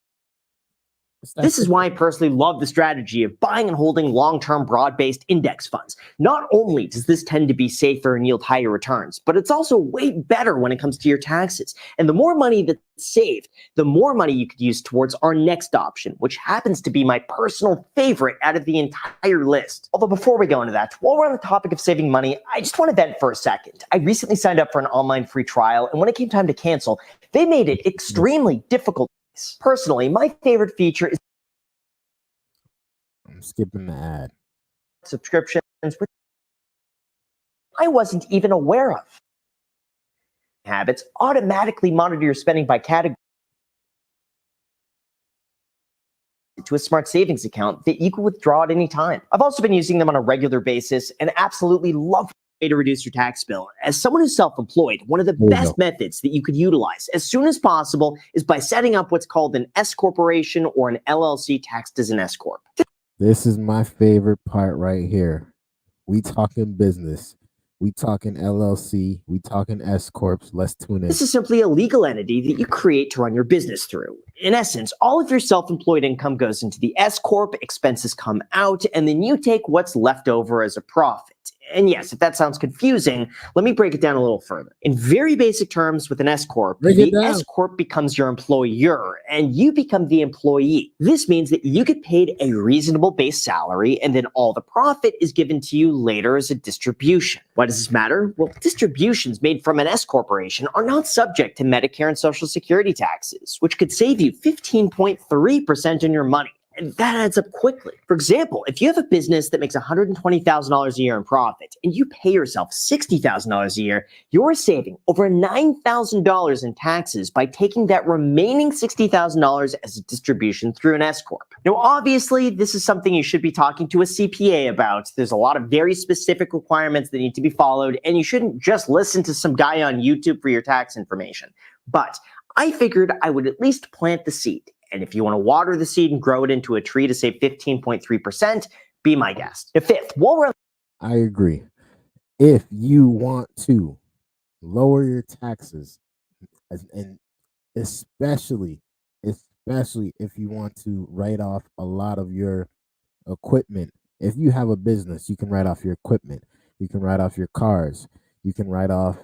This is why I personally love the strategy of buying and holding long-term broad-based index funds. Not only does this tend to be safer and yield higher returns, but it's also way better when it comes to your taxes. And the more money that's saved, the more money you could use towards our next option, which happens to be my personal favorite out of the entire list. Although before we go into that, while we're on the topic of saving money, I just want to vent for a second. I recently signed up for an online free trial, and when it came time to cancel, they made it extremely difficult. Personally, my favorite feature is I'm skipping the ad. Subscriptions, which I wasn't even aware of. Habits automatically monitor your spending by category to a smart savings account that you can withdraw at any time. I've also been using them on a regular basis and absolutely love to reduce your tax bill. As someone who's self-employed, one of the best methods that you could utilize as soon as possible is by setting up what's called an S corporation or an LLC taxed as an S corp. This is my favorite part right here. We talking business. We talking LLC. We talking S corps. Let's tune in. This is simply a legal entity that you create to run your business through. In essence, all of your self-employed income goes into the S corp, expenses come out, and then you take what's left over as a profit. And yes, if that sounds confusing, let me break it down a little further. In very basic terms, with an S corp, the S corp becomes your employer and you become the employee. This means that you get paid a reasonable base salary and then all the profit is given to you later as a distribution. Why does this matter? Well, distributions made from an S corporation are not subject to Medicare and Social Security taxes, which could save you 15.3% on your money. And that adds up quickly. For example, if you have a business that makes $120,000 a year in profit and you pay yourself $60,000 a year, you're saving over $9,000 in taxes by taking that remaining $60,000 as a distribution through an S corp. Now, obviously, this is something you should be talking to a CPA about. There's a lot of very specific requirements that need to be followed, and you shouldn't just listen to some guy on YouTube for your tax information. But I figured I would at least plant the seed. And if you want to water the seed and grow it into a tree to save 15.3%, be my guest. The fifth, I agree. If you want to lower your taxes, and especially if you want to write off a lot of your equipment. If you have a business, you can write off your equipment. You can write off your cars. You can write off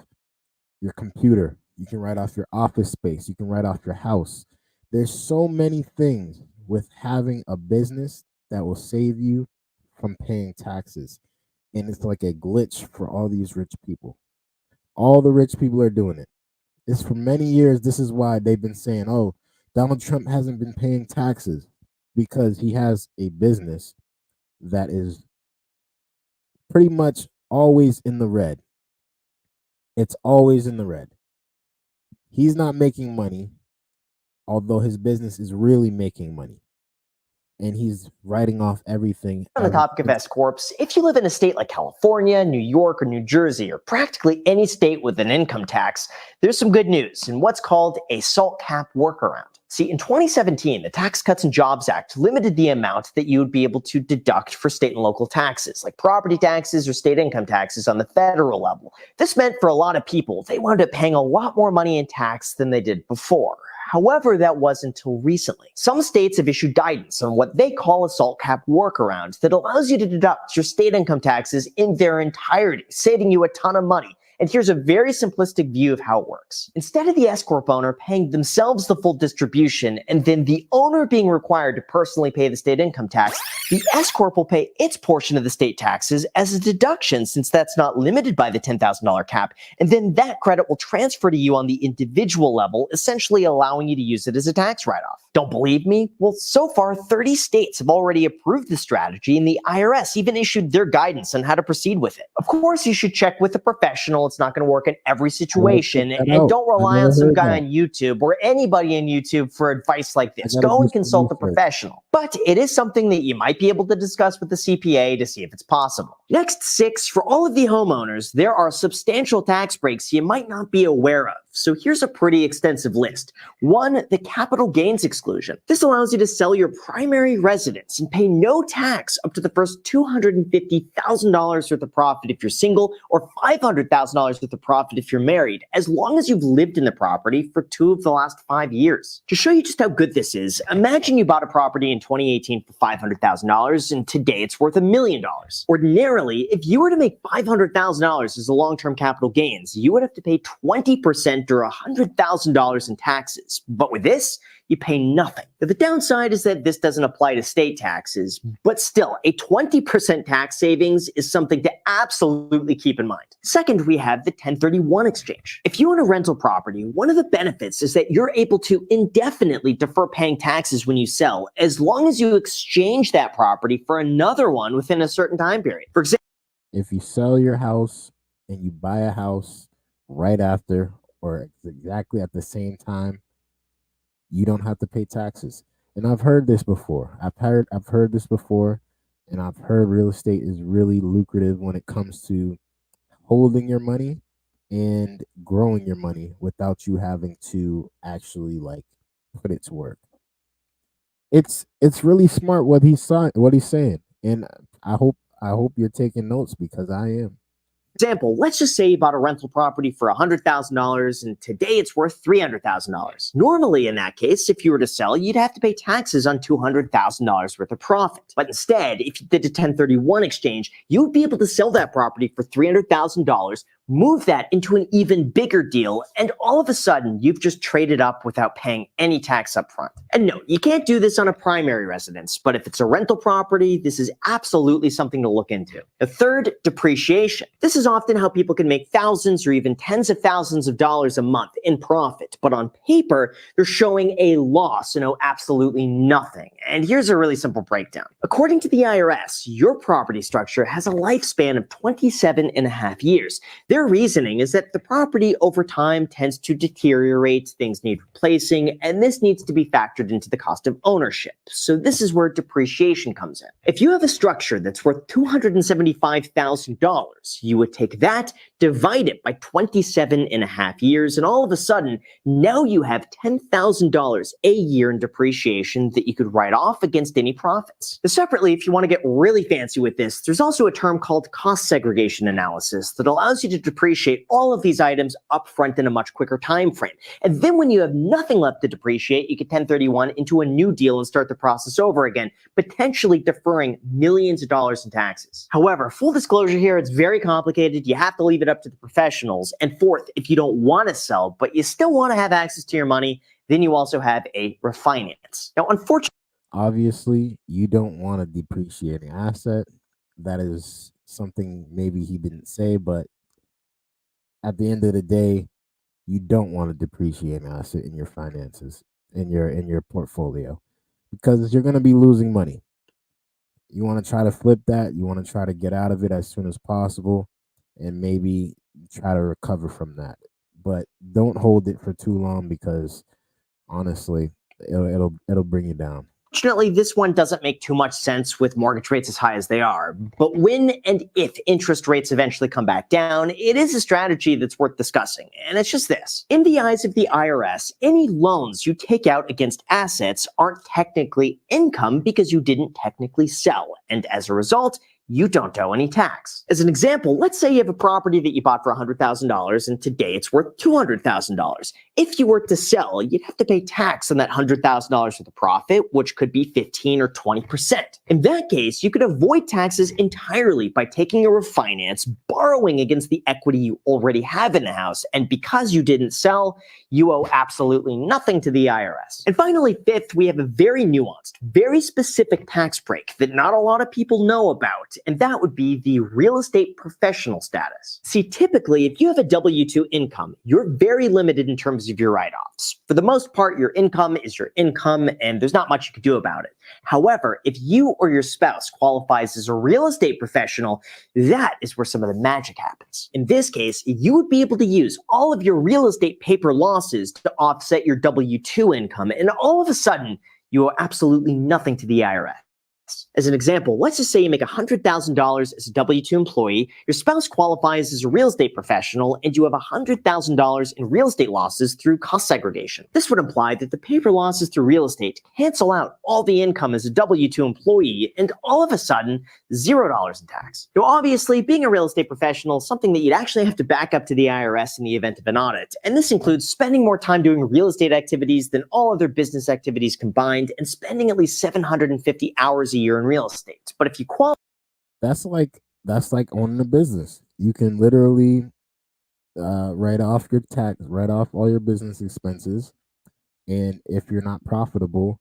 your computer. You can write off your office space. You can write off your house. There's so many things with having a business that will save you from paying taxes. And it's like a glitch for all these rich people. All the rich people are doing it. It's for many years. This is why they've been saying, oh, Donald Trump hasn't been paying taxes, because he has a business that is pretty much always in the red. It's always in the red. He's not making money, although his business is really making money. And he's writing off everything. On the topic of S corps, if you live in a state like California, New York, or New Jersey, or practically any state with an income tax, there's some good news in what's called a SALT cap workaround. See, in 2017, the Tax Cuts and Jobs Act limited the amount that you would be able to deduct for state and local taxes, like property taxes or state income taxes on the federal level. This meant for a lot of people, they wound up paying a lot more money in tax than they did before. However, that wasn't until recently. Some states have issued guidance on what they call a SALT cap workaround that allows you to deduct your state income taxes in their entirety, saving you a ton of money. And here's a very simplistic view of how it works. Instead of the S corp owner paying themselves the full distribution and then the owner being required to personally pay the state income tax, the S corp will pay its portion of the state taxes as a deduction, since that's not limited by the $10,000 cap, and then that credit will transfer to you on the individual level, essentially allowing you to use it as a tax write-off. Don't believe me? Well, so far 30 states have already approved the strategy, and the IRS even issued their guidance on how to proceed with it. Of course, you should check with a professional. It's not going to work in every situation, and don't rely on some guy on YouTube or anybody on YouTube for advice like this. Go and consult a professional. But it is something that you might be able to discuss with the CPA to see if it's possible. Next, 6, for all of the homeowners, there are substantial tax breaks you might not be aware of. So here's a pretty extensive list. 1, the capital gains exclusion. This allows you to sell your primary residence and pay no tax up to the first $250,000 worth of profit if you're single, or $500,000 worth of profit if you're married, as long as you've lived in the property for 2 of the last 5 years. To show you just how good this is, imagine you bought a property in 2018 for $500,000 and today it's worth $1 million. Ordinarily, if you were to make $500,000 as a long-term capital gains, you would have to pay 20% or $100,000 in taxes. But with this, you pay nothing. Now, the downside is that this doesn't apply to state taxes, but still, a 20% tax savings is something to absolutely keep in mind. Second, we have the 1031 exchange. If you own a rental property, one of the benefits is that you're able to indefinitely defer paying taxes when you sell, as long as you exchange that property for another one within a certain time period. For example, if you sell your house and you buy a house right after or exactly at the same time, you don't have to pay taxes. And I've heard this before. I've heard this before, and I've heard real estate is really lucrative when it comes to holding your money and growing your money without you having to actually like put it to work. It's really smart what he's saying, and I hope you're taking notes because I am. Example, let's just say you bought a rental property for $100,000 and today it's worth $300,000. Normally in that case, if you were to sell, you'd have to pay taxes on $200,000 worth of profit. But instead, if you did a 1031 exchange, you would be able to sell that property for $300,000, move that into an even bigger deal, and all of a sudden, you've just traded up without paying any tax up front. And no, you can't do this on a primary residence, but if it's a rental property, this is absolutely something to look into. The third, depreciation. This is often how people can make thousands or even tens of thousands of dollars a month in profit, but on paper, they're showing a loss and owe absolutely nothing. And here's a really simple breakdown. According to the IRS, your property structure has a lifespan of 27 and a half years. Their reasoning is that the property over time tends to deteriorate, things need replacing, and this needs to be factored into the cost of ownership. So this is where depreciation comes in. If you have a structure that's worth $275,000, you would take that, divide it by 27 and a half years, and all of a sudden, now you have $10,000 a year in depreciation that you could write off against any profits. Now, separately, if you want to get really fancy with this, there's also a term called cost segregation analysis that allows you to depreciate all of these items upfront in a much quicker time frame. And then when you have nothing left to depreciate, you can 1031 into a new deal and start the process over again, potentially deferring millions of dollars in taxes. However, full disclosure here, it's very complicated. You have to leave it up to the professionals. And fourth, if you don't want to sell, but you still want to have access to your money, then you also have a refinance. Now, unfortunately, obviously, you don't want a depreciating asset. That is something maybe he didn't say, but at the end of the day, you don't want a depreciating asset in your finances, in your portfolio, because you're going to be losing money. You want to try to flip that. You want to try to get out of it as soon as possible, and maybe try to recover from that. But don't hold it for too long because honestly, it'll bring you down. Fortunately, this one doesn't make too much sense with mortgage rates as high as they are. But when and if interest rates eventually come back down, it is a strategy that's worth discussing. And it's just this. In the eyes of the IRS, any loans you take out against assets aren't technically income because you didn't technically sell. And as a result, you don't owe any tax. As an example, let's say you have a property that you bought for $100,000 and today it's worth $200,000. If you were to sell, you'd have to pay tax on that $100,000 worth of profit, which could be 15 or 20%. In that case, you could avoid taxes entirely by taking a refinance, borrowing against the equity you already have in the house, and because you didn't sell, you owe absolutely nothing to the IRS. And finally, fifth, we have a very nuanced, very specific tax break that not a lot of people know about, and that would be the real estate professional status. See, typically, if you have a W-2 income, you're very limited in terms of your write-offs. For the most part, your income is your income, and there's not much you can do about it. However, if you or your spouse qualifies as a real estate professional, that is where some of the magic happens. In this case, you would be able to use all of your real estate paper losses to offset your W-2 income, and all of a sudden, you owe absolutely nothing to the IRS. As an example, let's just say you make $100,000 as a W-2 employee, your spouse qualifies as a real estate professional, and you have $100,000 in real estate losses through cost segregation. This would imply that the paper losses through real estate cancel out all the income as a W-2 employee, and all of a sudden, $0 in tax. Now, obviously, being a real estate professional is something that you'd actually have to back up to the IRS in the event of an audit, and this includes spending more time doing real estate activities than all other business activities combined, and spending at least 750 hours a year in real estate. But if you qualify, that's like owning a business. You can literally write off your tax, write off all your business expenses, and if you're not profitable,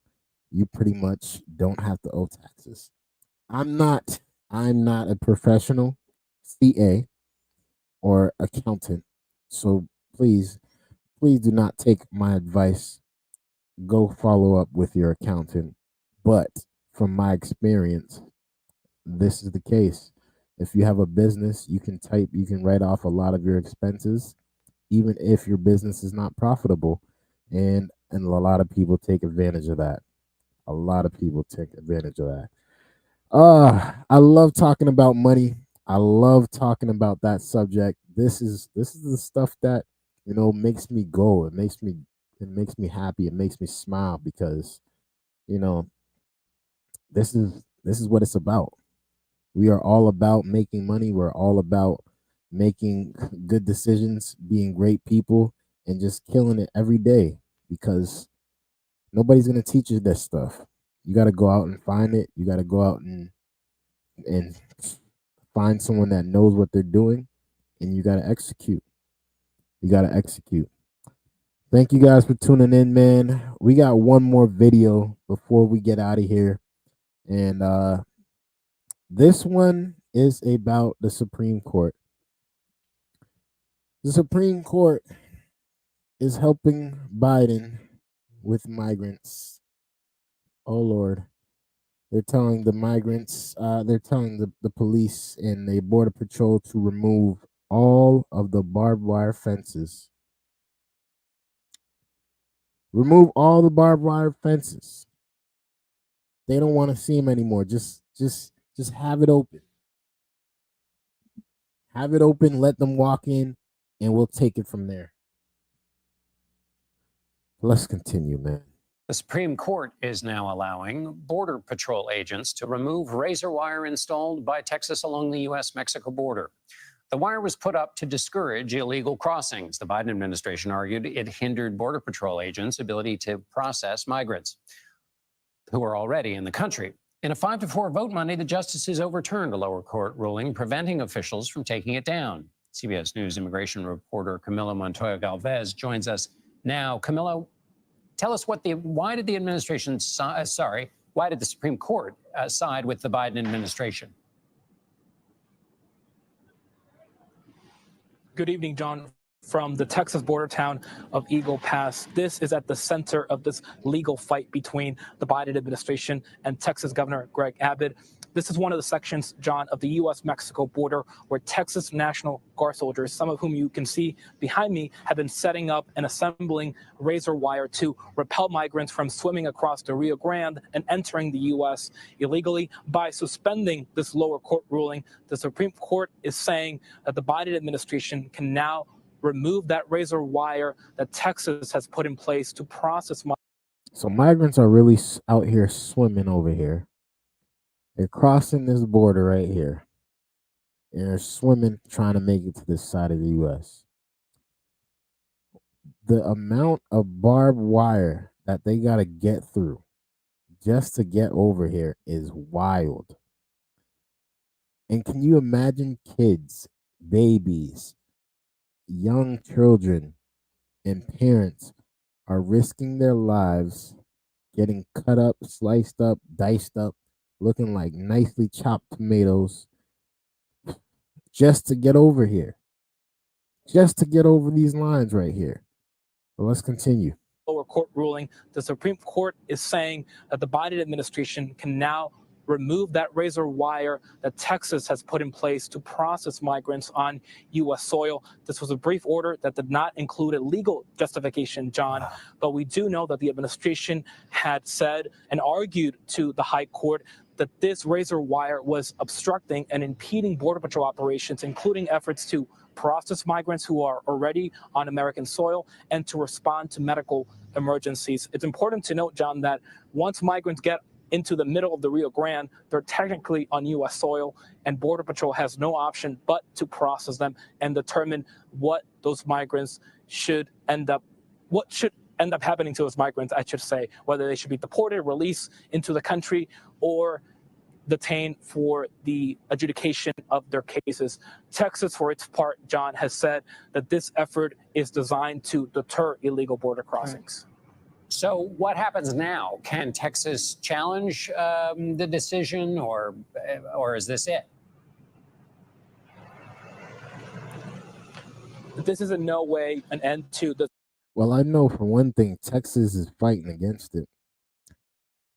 you pretty much don't have to owe taxes. I'm not a professional CA or accountant, so please do not take my advice. Go follow up with your accountant, but from my experience, this is the case. If you have a business, you can write off a lot of your expenses, even if your business is not profitable. And a lot of people take advantage of that. I love talking about money. I love talking about that subject. This is the stuff that, makes me go. It makes me happy. It makes me smile because, you know, this is what it's about. We are all about making money. We're all about making good decisions, being great people, and just killing it every day because nobody's gonna teach you this stuff. You got to go out and find it. You got to go out and find someone that knows what they're doing, and you got to execute. You got to execute. Thank you guys for tuning in, man. We got one more video before we get out of here, and this one is about the Supreme Court. The Supreme Court is helping Biden with migrants. Oh Lord. They're telling the migrants, they're telling the police and the Border Patrol to remove all of the barbed wire fences. Remove all the barbed wire fences. They don't want to see them anymore. Just have it open. Have it open, let them walk in, and we'll take it from there. Let's continue, man. The Supreme Court is now allowing Border Patrol agents to remove razor wire installed by Texas along the U.S.-Mexico border. The wire was put up to discourage illegal crossings. The Biden administration argued it hindered Border Patrol agents' ability to process migrants who are already in the country. In a 5-4 vote Monday, the justices overturned a lower court ruling preventing officials from taking it down. CBS News immigration reporter Camilo Montoya Galvez joins us now. Camilo, tell us why did the administration why did the Supreme Court side with the Biden administration? Good evening, John. From the Texas border town of Eagle Pass. This is at the center of this legal fight between the Biden administration and Texas Governor Greg Abbott. This is one of the sections, John, of the U.S.-Mexico border where Texas National Guard soldiers, some of whom you can see behind me, have been setting up and assembling razor wire to repel migrants from swimming across the Rio Grande and entering the U.S. illegally. By suspending this lower court ruling, the Supreme Court is saying that the Biden administration can now remove that razor wire that Texas has put in place to process. So migrants are really out here swimming over here. They're crossing this border right here. And they're swimming, trying to make it to this side of the U.S. The amount of barbed wire that they got to get through just to get over here is wild. And can you imagine kids, babies, young children, and parents are risking their lives, getting cut up, sliced up, diced up, looking like nicely chopped tomatoes, just to get over here, just to get over these lines right here. But let's continue. Lower court ruling, the Supreme Court is saying that the Biden administration can now remove that razor wire that Texas has put in place to process migrants on U.S. soil. This was a brief order that did not include a legal justification, John, but we do know that the administration had said and argued to the High Court that this razor wire was obstructing and impeding Border Patrol operations, including efforts to process migrants who are already on American soil and to respond to medical emergencies. It's important to note, John, that once migrants get into the middle of the Rio Grande, they're technically on U.S. soil, and Border Patrol has no option but to process them and determine what those migrants should end up happening to those migrants, I should say, whether they should be deported, released into the country, or detained for the adjudication of their cases. Texas, for its part, John, has said that this effort is designed to deter illegal border crossings. So what happens now? Can Texas challenge the decision, or is this it? This is in no way an end to the. Well, I know for one thing, Texas is fighting against it.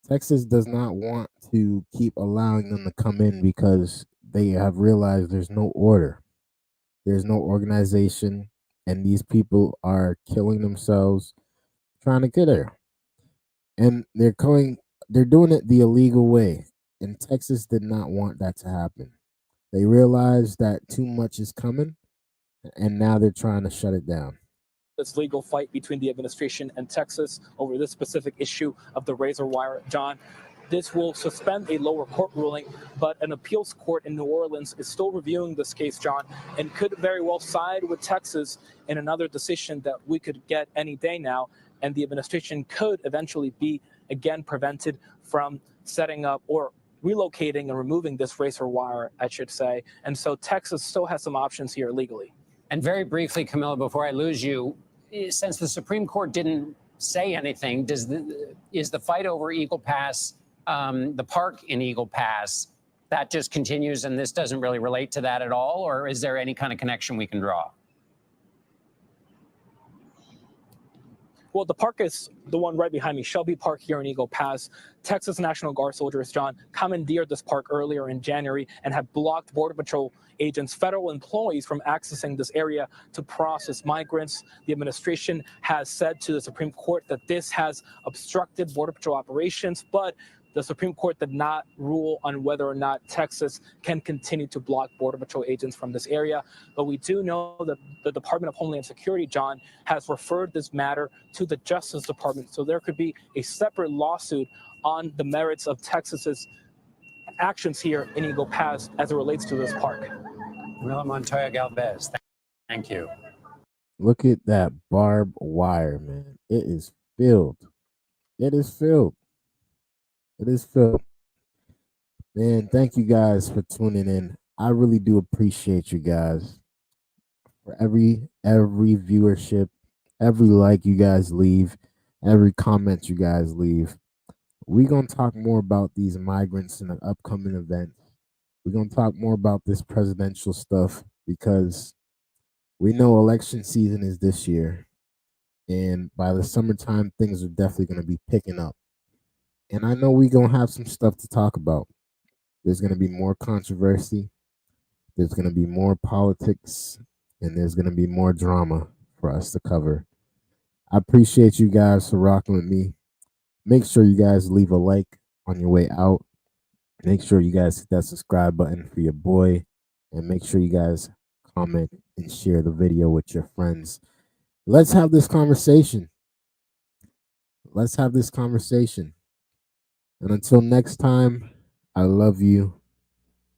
Texas does not want to keep allowing them to come in because they have realized there's no order. There's no organization, and these people are killing themselves trying to get there. And they're doing it the illegal way. And Texas did not want that to happen. They realized that too much is coming, and now they're trying to shut it down. This legal fight between the administration and Texas over this specific issue of the razor wire, John. This will suspend a lower court ruling, but an appeals court in New Orleans is still reviewing this case, John, and could very well side with Texas in another decision that we could get any day now. And the administration could eventually be again prevented from setting up or relocating and removing this razor wire, I should say. And so Texas still has some options here legally. And very briefly, Camilla, before I lose you, since the Supreme Court didn't say anything, is the fight over Eagle Pass, the park in Eagle Pass, that just continues and this doesn't really relate to that at all? Or is there any kind of connection we can draw? Well, the park is the one right behind me, Shelby Park here in Eagle Pass. Texas National Guard soldiers, John, commandeered this park earlier in January and have blocked Border Patrol agents, federal employees from accessing this area to process migrants. The administration has said to the Supreme Court that this has obstructed Border Patrol operations, but the Supreme Court did not rule on whether or not Texas can continue to block Border Patrol agents from this area. But we do know that the Department of Homeland Security, John, has referred this matter to the Justice Department. So there could be a separate lawsuit on the merits of Texas's actions here in Eagle Pass as it relates to this park. Camila Montoya Galvez, thank you. Look at that barbed wire, man. It is filled. It is filled. It is filled. Man, thank you guys for tuning in. I really do appreciate you guys for every viewership, every like you guys leave, every comment you guys leave. We're going to talk more about these migrants in the upcoming events. We're going to talk more about this presidential stuff because we know election season is this year. And by the summertime, things are definitely going to be picking up. And I know we're going to have some stuff to talk about. There's going to be more controversy. There's going to be more politics. And there's going to be more drama for us to cover. I appreciate you guys for rocking with me. Make sure you guys leave a like on your way out. Make sure you guys hit that subscribe button for your boy. And make sure you guys comment and share the video with your friends. Let's have this conversation. Let's have this conversation. And until next time, I love you.